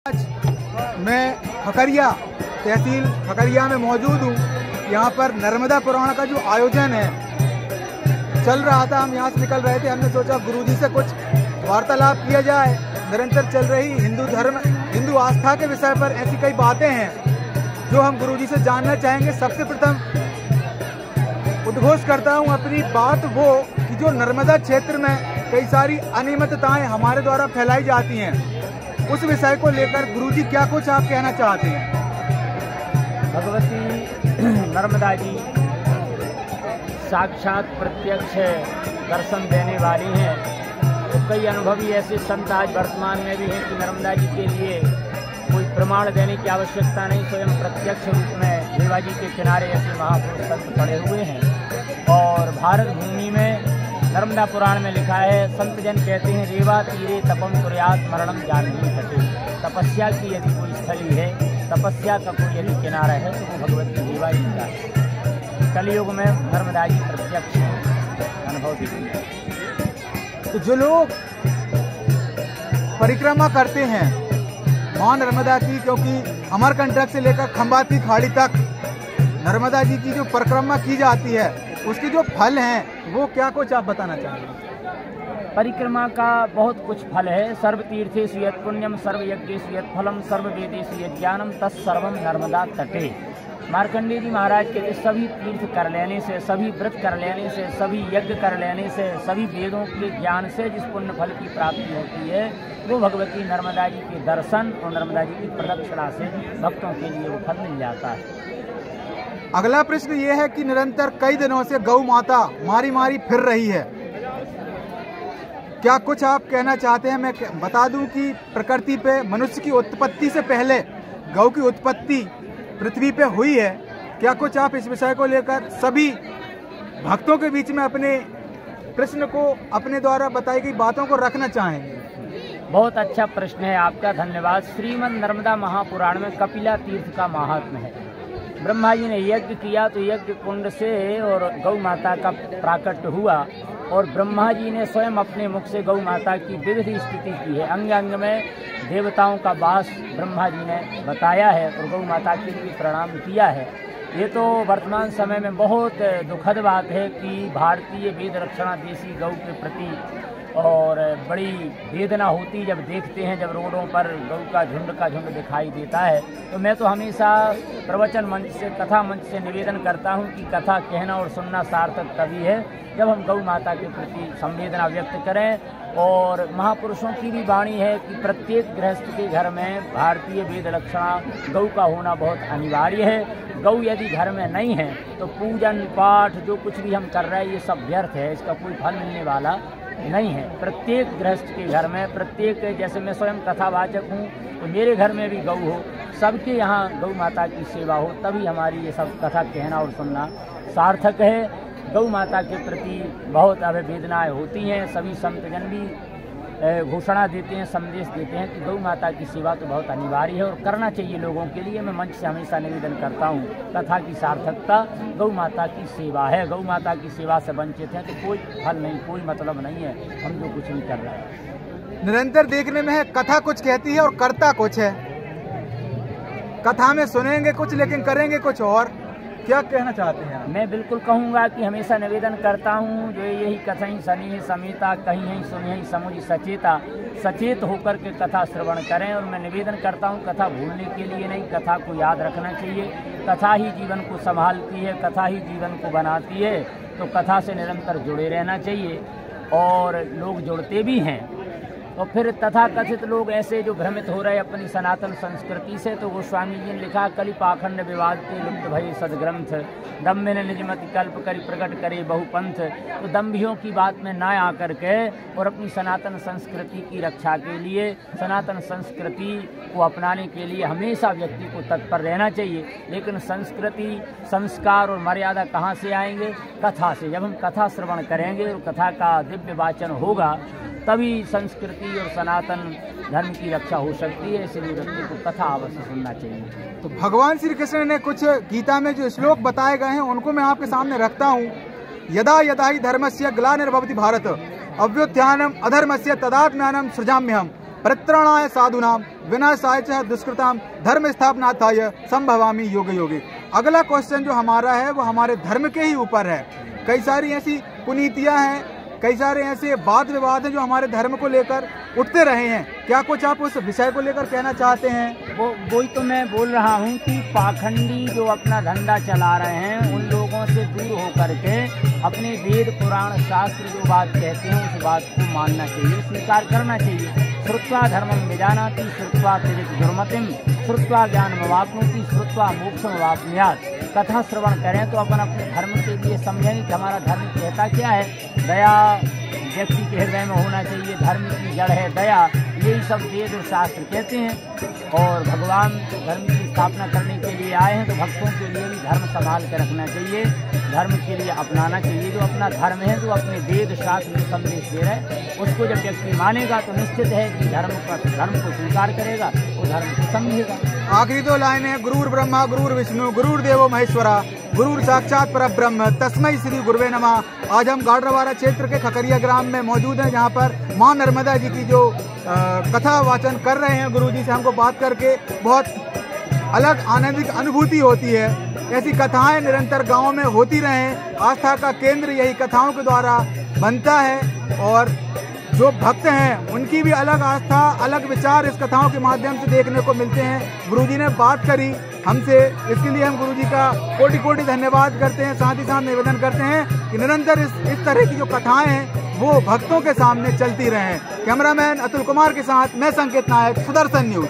आज मैं खकरिया तहसील खकरिया में मौजूद हूँ। यहाँ पर नर्मदा पुराण का जो आयोजन है चल रहा था। हम यहाँ से निकल रहे थे, हमने सोचा गुरुजी से कुछ वार्तालाप किया जाए। निरंतर चल रही हिंदू आस्था के विषय पर ऐसी कई बातें हैं जो हम गुरुजी से जानना चाहेंगे। सबसे प्रथम उद्घोष करता हूँ अपनी बात वो कि जो नर्मदा क्षेत्र में कई सारी अनियमितताएं हमारे द्वारा फैलाई जाती हैं, उस विषय को लेकर गुरुजी क्या कुछ आप कहना चाहते हैं? भगवती नर्मदा जी साक्षात प्रत्यक्ष दर्शन देने वाली हैं। तो कई अनुभवी ऐसे संत आज वर्तमान में भी हैं कि नर्मदा जी के लिए कोई प्रमाण देने की आवश्यकता नहीं, स्वयं प्रत्यक्ष रूप में देवा जी के किनारे ऐसे महापुरुष संत पड़े हुए हैं। और भारत भूमि में नर्मदा पुराण में लिखा है, संत जन कहते हैं रेवा तीरे तपम कुर्यात मरणम जानवी घटे। तपस्या की यदि कोई स्थली है, तपस्या का कोई यदि किनारा है तो वो भगवती देवा जी का है। कलयुग में नर्मदा जी प्रत्यक्ष अनुभव देती है। तो जो लोग परिक्रमा करते हैं मां नर्मदा की, क्योंकि अमरकंटक से लेकर खंभात की खाड़ी तक नर्मदा जी की जो परिक्रमा की जाती है, उसके जो फल हैं वो क्या कुछ आप बताना चाहेंगे? परिक्रमा का बहुत कुछ फल है। सर्व तीर्थेषु यत् पुण्यम सर्व यज्ञेषु यत् फलम सर्व वेदेषु यत् ज्ञानम तत्सर्वम नर्मदा तटे। मार्कंडेय जी महाराज कहते सभी तीर्थ कर लेने से, सभी व्रत कर लेने से, सभी यज्ञ कर लेने से, सभी वेदों के ज्ञान से जिस पुण्य फल की प्राप्ति होती है वो भगवती नर्मदा जी के दर्शन और नर्मदा जी की प्रदक्षिणा से भक्तों के लिए वो फल मिल जाता है। अगला प्रश्न ये है कि निरंतर कई दिनों से गौ माता मारी मारी फिर रही है, क्या कुछ आप कहना चाहते हैं? मैं बता दूं कि प्रकृति पे मनुष्य की उत्पत्ति से पहले गौ की उत्पत्ति पृथ्वी पे हुई है। क्या कुछ आप इस विषय को लेकर सभी भक्तों के बीच में अपने प्रश्न को, अपने द्वारा बताई गई बातों को रखना चाहेंगे? बहुत अच्छा प्रश्न है आपका, धन्यवाद। श्रीमद् नर्मदा महापुराण में कपिला तीर्थ का महात्म्य है। ब्रह्मा जी ने यज्ञ किया तो यज्ञ कुंड से और गौ माता का प्राकट्य हुआ, और ब्रह्मा जी ने स्वयं अपने मुख से गौ माता की विविध स्तुति की है। अंग अंग में देवताओं का वास ब्रह्मा जी ने बताया है और गौ माता के लिए प्रणाम किया है। ये तो वर्तमान समय में बहुत दुखद बात है कि भारतीय वेद रक्षणा देशी गौ के प्रति और बड़ी वेदना होती जब देखते हैं, जब रोडों पर गौ का झुंड दिखाई देता है। तो मैं तो हमेशा प्रवचन मंच से, कथा मंच से निवेदन करता हूं कि कथा कहना और सुनना सार्थक तभी है जब हम गौ माता के प्रति संवेदना व्यक्त करें। और महापुरुषों की भी वाणी है कि प्रत्येक गृहस्थ के घर में भारतीय वेद रक्षणा गौ का होना बहुत अनिवार्य है। गौ यदि घर में नहीं है तो पूजन पाठ जो कुछ भी हम कर रहे हैं ये सब व्यर्थ है, इसका कोई फल मिलने वाला नहीं है। प्रत्येक गृहस्थ के घर में, प्रत्येक, जैसे मैं स्वयं कथावाचक हूँ तो मेरे घर में भी गौ हो, सबके यहाँ गौ माता की सेवा हो, तभी हमारी ये सब कथा कहना और सुनना सार्थक है। गौ माता के प्रति बहुत वेदनाएं होती हैं। सभी संतजन भी घोषणा देते हैं, संदेश देते हैं कि गौ माता की सेवा तो बहुत अनिवार्य है और करना चाहिए लोगों के लिए। मैं मंच से हमेशा निवेदन करता हूँ, कथा की सार्थकता गौ माता की सेवा है। गौ माता की सेवा से वंचित हैं तो कोई फल नहीं, कोई मतलब नहीं है, हम जो कुछ नहीं कर रहे हैं। निरंतर देखने में है कथा कुछ कहती है और करता कुछ है। कथा में सुनेंगे कुछ लेकिन करेंगे कुछ और। क्या कहना चाहते हैं? मैं बिल्कुल कहूँगा कि हमेशा निवेदन करता हूँ जो यही कथई सनी समीता कहीं है सुनी समुझ सचेता, सचेत होकर के कथा श्रवण करें। और मैं निवेदन करता हूँ कथा भूलने के लिए नहीं, कथा को याद रखना चाहिए। कथा ही जीवन को संभालती है, कथा ही जीवन को बनाती है। तो कथा से निरंतर जुड़े रहना चाहिए और लोग जुड़ते भी हैं। और फिर तथाकथित लोग ऐसे जो भ्रमित हो रहे अपनी सनातन संस्कृति से, तो गोस्वामी जी ने लिखा कलि पाखंड विवाद के लुप्त भय सदग्रंथ, दम्भ ने निजमति कल्प करी प्रकट करे बहुपंथ। तो दम्भियों की बात में ना आकर के और अपनी सनातन संस्कृति की रक्षा के लिए, सनातन संस्कृति को अपनाने के लिए हमेशा व्यक्ति को तत्पर रहना चाहिए। लेकिन संस्कृति, संस्कार और मर्यादा कहाँ से आएंगे? कथा से। जब हम कथा श्रवण करेंगे और कथा का दिव्य वाचन होगा तभी संस्कृति और सनातन धर्म की रक्षा हो सकती है। इसलिए व्यक्ति को कथा अवश्य सुनना चाहिए। तो भगवान श्री कृष्ण ने कुछ गीता में जो श्लोक बताए गए हैं उनको मैं आपके सामने रखता हूँ। यदा यदा ही धर्मस्य ग्लानिर्भवति भारत अभ्युत्थानम अधर्मस्य तदात्म्यानम सृजाम्यहम परित्राणाय साधूनाम विनाशाय च दुष्कृताम धर्म स्थापनार्थाय संभवामि योगे योगे। अगला क्वेश्चन जो हमारा है वो हमारे धर्म के ही ऊपर है। कई सारी ऐसी कुनीतियां हैं, कई सारे ऐसे वाद विवाद हैं जो हमारे धर्म को लेकर उठते रहे हैं। क्या कुछ आप उस विषय को लेकर कहना चाहते हैं? वही तो मैं बोल रहा हूँ कि पाखंडी जो अपना धंधा चला रहे हैं उन लोगों से दूर होकर के अपने वेद पुराण शास्त्र जो बात कहते हैं उस बात को मानना चाहिए, स्वीकार करना चाहिए। श्रुत्वा धर्मं विजानाति श्रुत्वा त्यजेत दुर्मतिम श्रुत्वा ज्ञानमवाप्नोति श्रुत्वा मोक्षमवाप्नुयात्। कथा श्रवण करें तो अपन अपने धर्म के लिए समझेंगे कि हमारा धर्म कहता क्या है। दया व्यक्ति के हृदय में होना चाहिए, धर्म की जड़ है दया, यही सब वेद और शास्त्र कहते हैं। और भगवान धर्म की स्थापना करने के लिए आए हैं तो भक्तों के लिए भी धर्म संभाल कर रखना चाहिए, धर्म के लिए अपनाना चाहिए। जो अपना धर्म है, जो अपने वेद शास्त्र में संदेश दे रहे हैं, उसको जब व्यक्ति मानेगा तो निश्चित है कि धर्म को स्वीकार करेगा, वो धर्म को समझेगा। आखिरी दो लाइन है, गुरुर् ब्रह्मा गुरुर् विष्णु गुरुर्देवो महेश्वरा गुरुर् साक्षात परब्रह्म तस्मै श्री गुरुवे नमः। आज हम गाडरवारा क्षेत्र के खकरिया ग्राम में मौजूद हैं, जहाँ पर माँ नर्मदा जी की जो कथा वाचन कर रहे हैं गुरुजी से हमको बात करके बहुत अलग आनंदित अनुभूति होती है। ऐसी कथाएं निरंतर गांव में होती रहें, आस्था का केंद्र यही कथाओं के द्वारा बनता है और जो भक्त हैं उनकी भी अलग आस्था, अलग विचार इस कथाओं के माध्यम से देखने को मिलते हैं। गुरुजी ने बात करी हमसे, इसके लिए हम गुरुजी का कोटि कोटि धन्यवाद करते हैं। साथ ही साथ निवेदन करते हैं कि निरंतर इस तरह की जो कथाएं हैं वो भक्तों के सामने चलती रहें। कैमरामैन अतुल कुमार के साथ मैं संकेत नायक, सुदर्शन न्यूज।